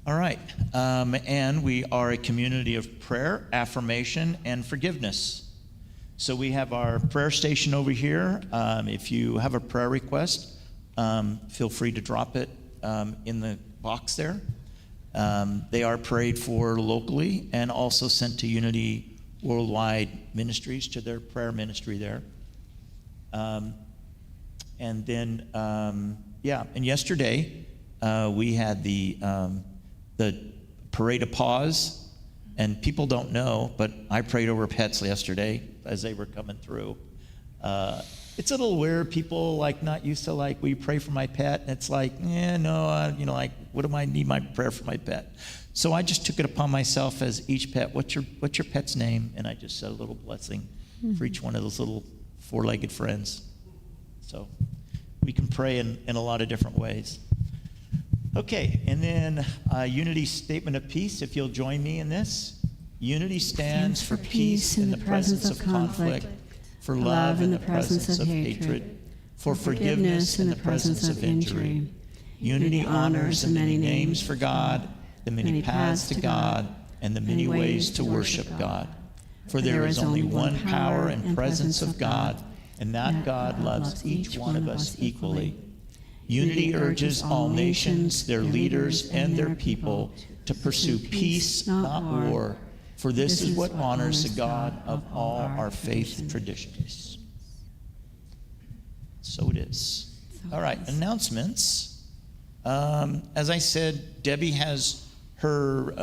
All right, and we are a community of prayer, affirmation, and forgiveness. So we have our prayer station over here. If you have a prayer request, feel free to drop it in the box there. They are prayed for locally and also sent to Unity Worldwide Ministries, to their prayer ministry there. And then, and yesterday we had the parade of paws, and people don't know, but I prayed over pets yesterday as they were coming through. It's a little weird. People not used to we pray for my pet, and it's what do I need my prayer for my pet? So I just took it upon myself as each pet. What's your pet's name? And I just said a little blessing for each one of those little four-legged friends. So we can pray in a lot of different ways. Okay, and then Unity Statement of Peace. If you'll join me in this. Unity stands for peace in the presence of conflict, for love in the presence of hatred, for forgiveness in the presence of injury. Unity honors the many names for God, the many paths to God, and the many ways to worship God. For there is only one power and presence of God, and that God loves each one of us equally. Unity urges all nations, their leaders, and their people to pursue peace, not war, for this is what honors the God of all our faith traditions. So it is. All right, announcements. As I said, Debbie has her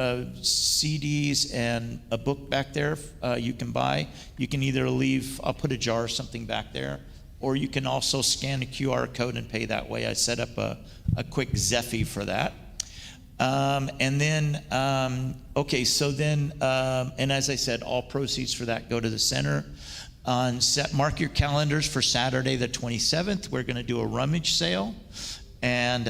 CDs and a book back there you can buy. You can either leave, I'll put a jar or something back there, or you can also scan a QR code and pay that way. I set up a quick Zephy for that. And then as I said, all proceeds for that go to the center. Mark your calendars for Saturday the 27th. We're going to do a rummage sale, and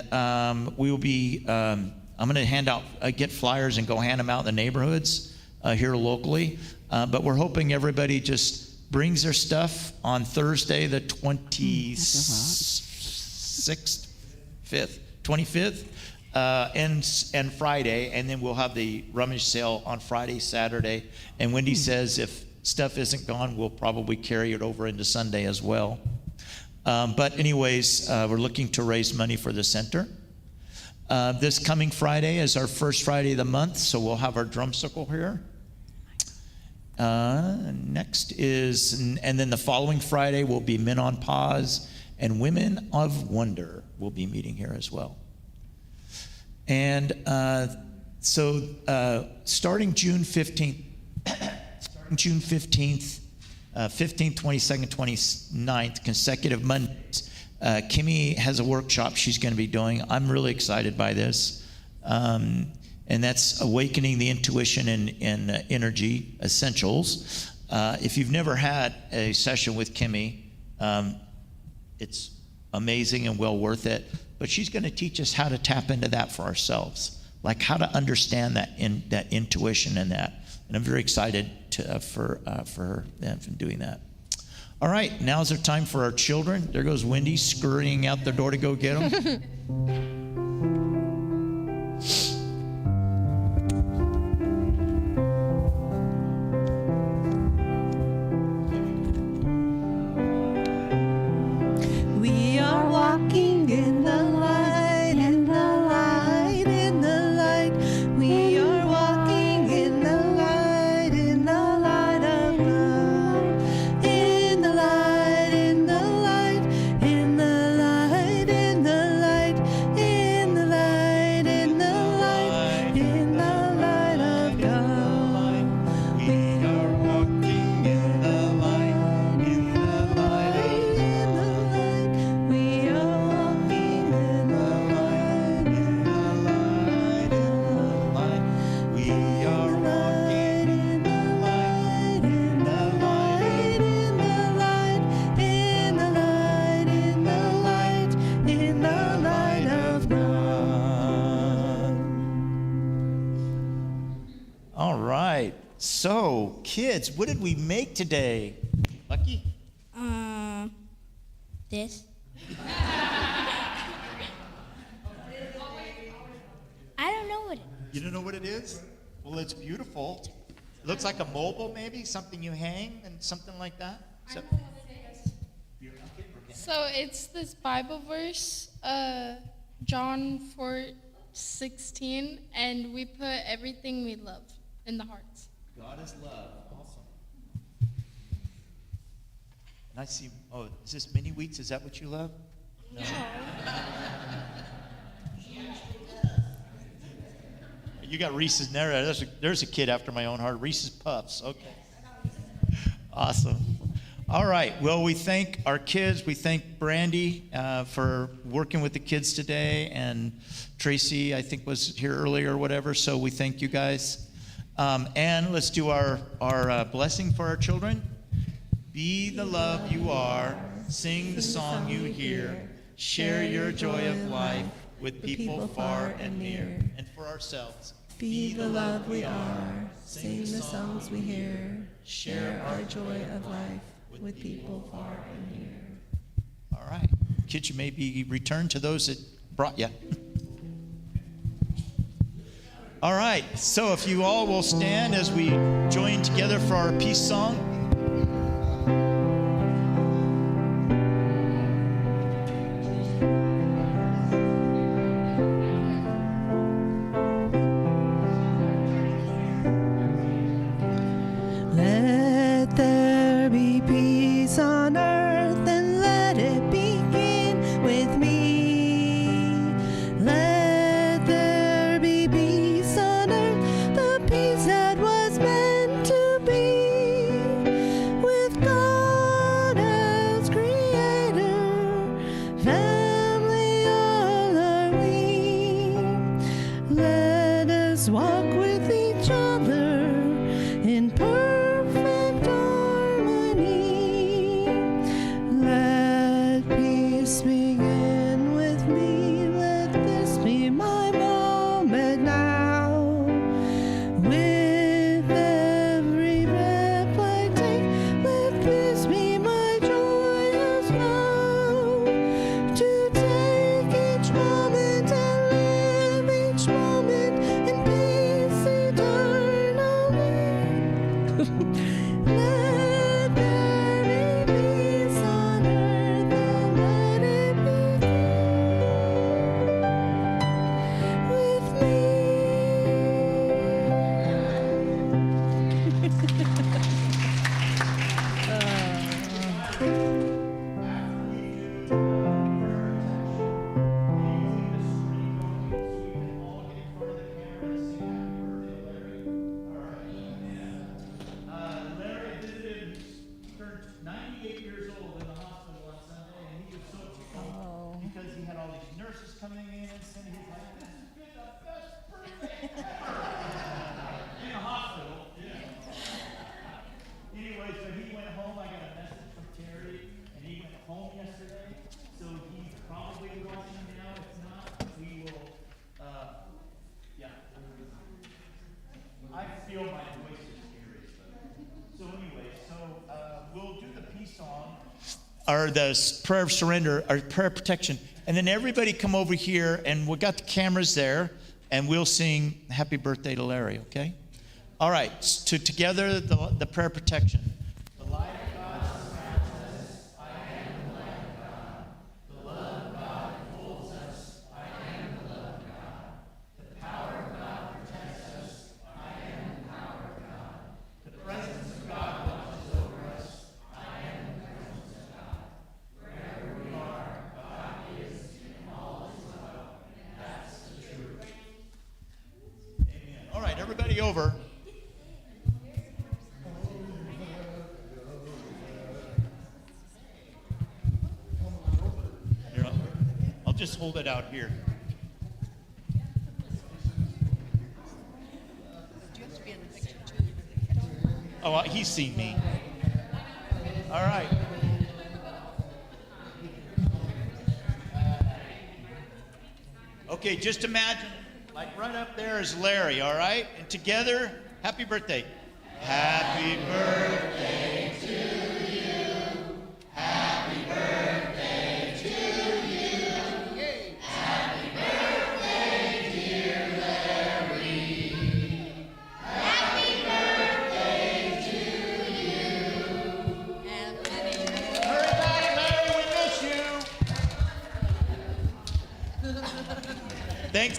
we will be. I'm going to get flyers and go hand them out in the neighborhoods here locally. But we're hoping everybody just brings their stuff on Thursday the 25th. And Friday, and then we'll have the rummage sale on Friday, Saturday. And Wendy says if stuff isn't gone, we'll probably carry it over into Sunday as well. But anyways, we're looking to raise money for the center. This coming Friday is our first Friday of the month, so we'll have our drum circle here. Next is, and then the following Friday will be Men on Pause, and Women of Wonder will be meeting here as well. And starting June 15th, 15th, 22nd, 29th, consecutive Mondays, Kimmy has a workshop she's going to be doing. I'm really excited by this. And that's Awakening the Intuition and Energy Essentials. If you've never had a session with Kimmy, it's amazing and well worth it. But she's going to teach us how to tap into that for ourselves, like how to understand that intuition and that. And I'm very excited for her from doing that. All right, now's the time for our children. There goes Wendy scurrying out the door to go get them. We are walking in the light, in the light, in the light. We are walking in the light, in the light of love. In the light, in the light, in the light, in the light, kids. What did we make today? Lucky? This. I don't know what it is. You don't know what it is? Well, it's beautiful. It looks like a mobile, maybe, something you hang and something like that. So, So it's this Bible verse, John 4:16, and we put everything we love in the hearts. God is love. Awesome. And I see, oh, is this mini wheats? Is that what you love? No. You got Reese's there. There's a kid after my own heart. Reese's Puffs. Okay. Awesome. All right. Well, we thank our kids. We thank Brandy for working with the kids today. And Tracy, I think, was here earlier or whatever. So we thank you guys. And let's do our blessing for our children. Be the love you are. Sing the song you hear. Share your joy of life with people far and near. And for ourselves. Be the love we are. Sing the songs we hear. Share our joy of life with people far and near. All right. Kids, you may be returned to those that brought you. All right. So if you all will stand as we join together for our peace song. Let there be peace on earth, and let it begin with me. Let there be peace on earth, the peace that was meant to be, with God as creator, family all are we. Let us walk with each other in perfect harmony. Let peace begin with me. Let this be my moment now. With every breath I take, let this be my joyous vow. To take each moment and live each moment in peace eternally. Let there be peace on earth, and let it begin with me. Larry visited, turned 98 years old in the hospital on Sunday, and he was so tickled because he had all these nurses coming in and saying, he's like, this has been the best birthday ever in the hospital. Anyway, so he went home. I got a message from Terry, and he went home yesterday. So he's probably watching now. If not, we will, yeah. I feel my voice is scary. So anyway, we'll do the peace song, or the prayer of surrender, or prayer of protection. And then everybody come over here, and we got the cameras there, and we'll sing Happy Birthday to Larry, okay? All right, together, the prayer of protection. The light of God surrounds us. I am the light of God. The love of God holds us. I am the love of God. The power of God protects us. I am the power of God. The presence of God watches over us. I am the presence of God. Wherever we are, God is and all is well. That's the truth. Amen. All right, everybody over. Here, I'll just hold it out here. Oh, he's seen me. All right. Okay, just imagine, like right up there is Larry, all right? And together, happy birthday. Happy birthday to you. Happy birthday to you. Happy birthday, dear Larry. Happy birthday to you. Everybody, Larry, we miss you. Thanks.